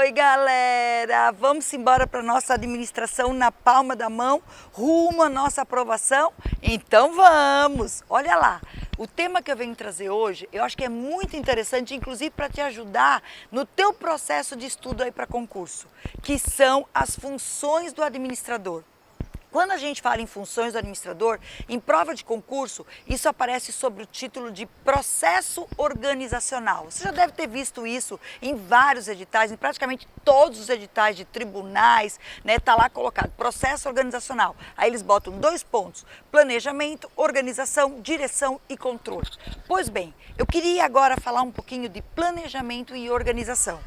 Oi, galera! Vamos embora para nossa administração na palma da mão, rumo à nossa aprovação? Então vamos! Olha lá, o tema que eu venho trazer hoje, eu acho que é muito interessante, inclusive para te ajudar no teu processo de estudo aí para concurso, que são as funções do administrador. Quando a gente fala em funções do administrador, em prova de concurso, isso aparece sob o título de processo organizacional. Você já deve ter visto isso em vários editais, em praticamente todos os editais de tribunais, né? Tá lá colocado processo organizacional. Aí eles botam 2 pontos: planejamento, organização, direção e controle. Pois bem, eu queria agora falar um pouquinho de planejamento e organização.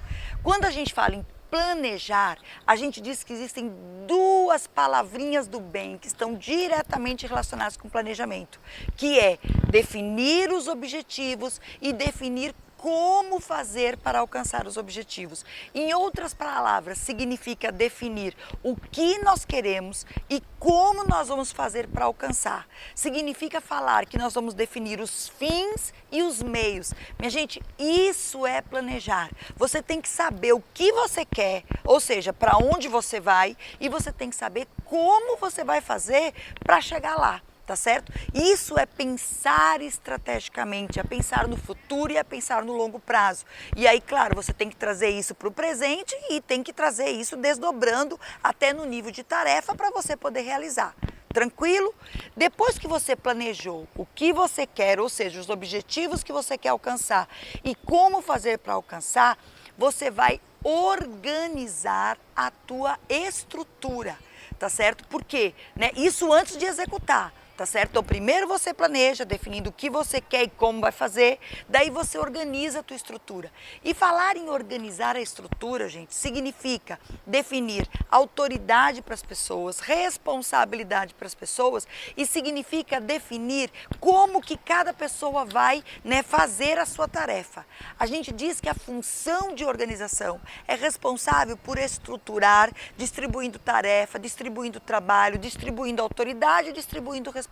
Quando a gente fala em planejar, a gente diz que existem 2 palavrinhas do bem que estão diretamente relacionadas com planejamento, que é definir os objetivos e definir como fazer para alcançar os objetivos. Em outras palavras, significa definir o que nós queremos e como nós vamos fazer para alcançar. Significa falar que nós vamos definir os fins e os meios. Minha gente, isso é planejar. Você tem que saber o que você quer, ou seja, para onde você vai, e você tem que saber como você vai fazer para chegar lá. Tá certo? Isso é pensar estrategicamente, é pensar no futuro e é pensar no longo prazo. E aí, claro, você tem que trazer isso para o presente e tem que trazer isso desdobrando até no nível de tarefa para você poder realizar. Tranquilo? Depois que você planejou o que você quer, ou seja, os objetivos que você quer alcançar e como fazer para alcançar, você vai organizar a tua estrutura, tá certo? Por quê? Né? Isso antes de executar. Tá certo? Então, primeiro você planeja, definindo o que você quer e como vai fazer, daí você organiza a tua estrutura. E falar em organizar a estrutura, gente, significa definir autoridade para as pessoas, responsabilidade para as pessoas, e significa definir como que cada pessoa vai, né, fazer a sua tarefa. A gente diz que a função de organização é responsável por estruturar, distribuindo tarefa, distribuindo trabalho, distribuindo autoridade, distribuindo responsabilidade.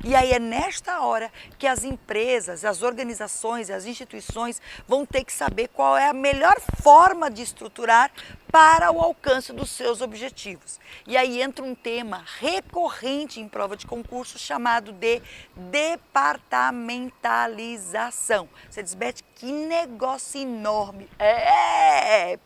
E aí é nesta hora que as empresas, as organizações e as instituições vão ter que saber qual é a melhor forma de estruturar para o alcance dos seus objetivos. E aí entra um tema recorrente em prova de concurso chamado de departamentalização. Você diz, Beth, que negócio enorme.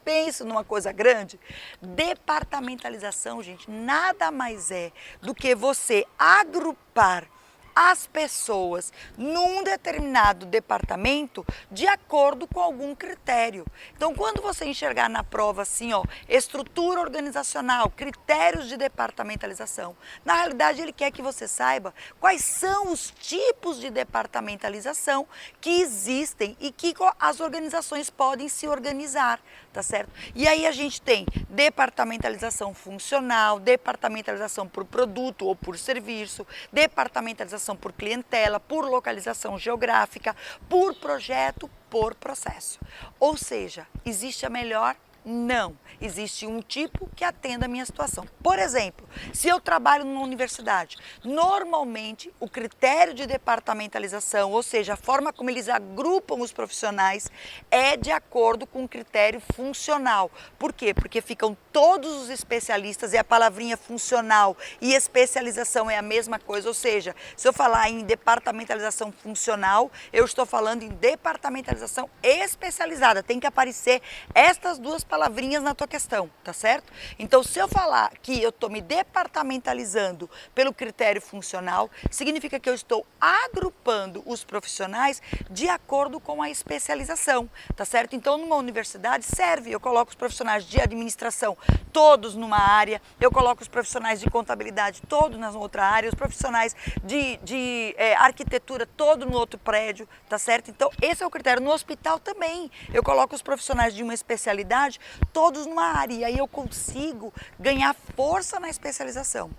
Pensa numa coisa grande. Departamentalização, gente, nada mais é do que você agrupar as pessoas num determinado departamento de acordo com algum critério. Então, quando você enxergar na prova assim, ó, estrutura organizacional, critérios de departamentalização, na realidade ele quer que você saiba quais são os tipos de departamentalização que existem e que as organizações podem se organizar, tá certo? E aí a gente tem departamentalização funcional, departamentalização por produto ou por serviço, departamentalização por clientela, por localização geográfica, por projeto, por processo. Ou seja, existe a melhor? Não. Existe um tipo que atenda a minha situação. Por exemplo, se eu trabalho numa universidade, normalmente o critério de departamentalização, ou seja, a forma como eles agrupam os profissionais, é de acordo com o critério funcional. Por quê? Porque ficam todos os especialistas, e a palavrinha funcional e especialização é a mesma coisa, ou seja, se eu falar em departamentalização funcional, eu estou falando em departamentalização especializada. Tem que aparecer estas 2 palavrinhas na tua questão, tá certo? Então, se eu falar que eu estou me departamentalizando pelo critério funcional, significa que eu estou agrupando os profissionais de acordo com a especialização, tá certo? Então, numa universidade serve, eu coloco os profissionais de administração todos numa área, eu coloco os profissionais de contabilidade todos na outra área, os profissionais de arquitetura todo no outro prédio, tá certo? Então, esse é o critério. No hospital também, eu coloco os profissionais de uma especialidade todos numa área, e aí eu consigo ganhar força na especialização.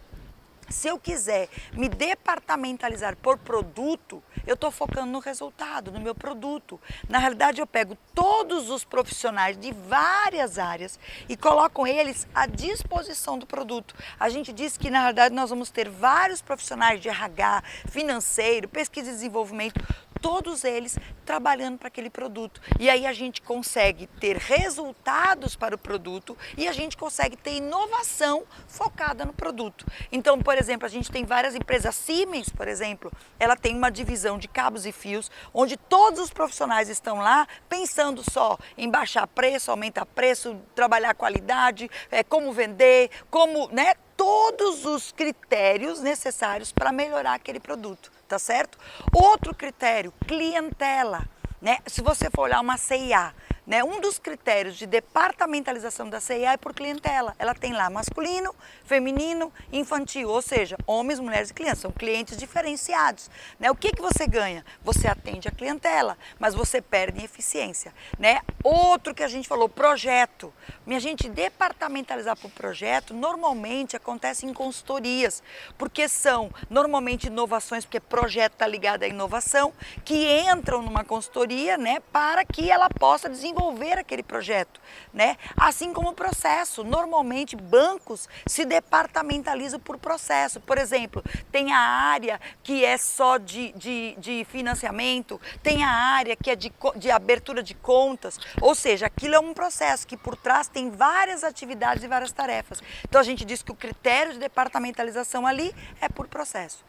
Se eu quiser me departamentalizar por produto, eu estou focando no resultado, no meu produto. Na realidade, eu pego todos os profissionais de várias áreas e coloco eles à disposição do produto. A gente diz que, na realidade, nós vamos ter vários profissionais de RH, financeiro, pesquisa e desenvolvimento, todos eles trabalhando para aquele produto. E aí a gente consegue ter resultados para o produto e a gente consegue ter inovação focada no produto. Então, por exemplo, a gente tem várias empresas, a Siemens, por exemplo, ela tem uma divisão de cabos e fios, onde todos os profissionais estão lá pensando só em baixar preço, aumentar preço, trabalhar qualidade, como vender, como, né? Todos os critérios necessários para melhorar aquele produto, tá certo? Outro critério, clientela, né? Se você for olhar uma C&A, né? Um dos critérios de departamentalização da C&A é por clientela. Ela tem lá masculino, feminino, infantil, ou seja, homens, mulheres e crianças, são clientes diferenciados, né? O que você ganha? Você atende a clientela, mas você perde em eficiência, né? Outro que a gente falou, projeto. Minha gente, departamentalizar por projeto normalmente acontece em consultorias, porque são normalmente inovações, porque projeto está ligado à inovação, que entram numa consultoria, né, para que ela possa desenvolver aquele projeto, né? Assim como o processo, normalmente bancos se departamentalizam por processo. Por exemplo, tem a área que é só de financiamento, tem a área que é de abertura de contas, ou seja, aquilo é um processo que por trás tem várias atividades e várias tarefas. Então a gente diz que o critério de departamentalização ali é por processo.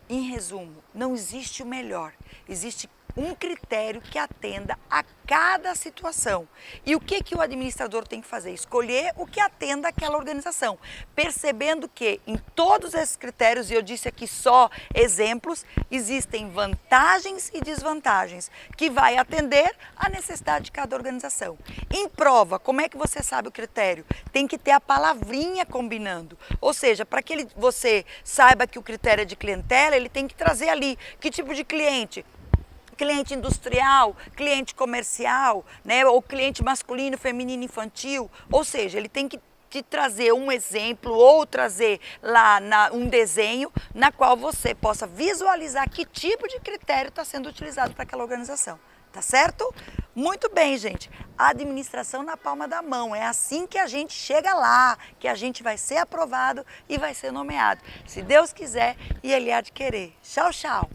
Em resumo, não existe o melhor, existe um critério que atenda a cada situação. E o que o administrador tem que fazer? Escolher o que atenda àquela organização, percebendo que em todos esses critérios, e eu disse aqui só exemplos, existem vantagens e desvantagens, que vai atender à necessidade de cada organização. Em prova, como é que você sabe o critério? Tem que ter a palavrinha combinando, ou seja, para que você saiba que o critério é de clientela, ele tem que trazer ali que tipo de cliente. Cliente industrial, cliente comercial, né? Ou cliente masculino, feminino, infantil. Ou seja, ele tem que te trazer um exemplo ou trazer lá um desenho na qual você possa visualizar que tipo de critério está sendo utilizado para aquela organização. Tá certo? Muito bem, gente. Administração na palma da mão. É assim que a gente chega lá, que a gente vai ser aprovado e vai ser nomeado. Se Deus quiser e Ele há de querer. Tchau, tchau.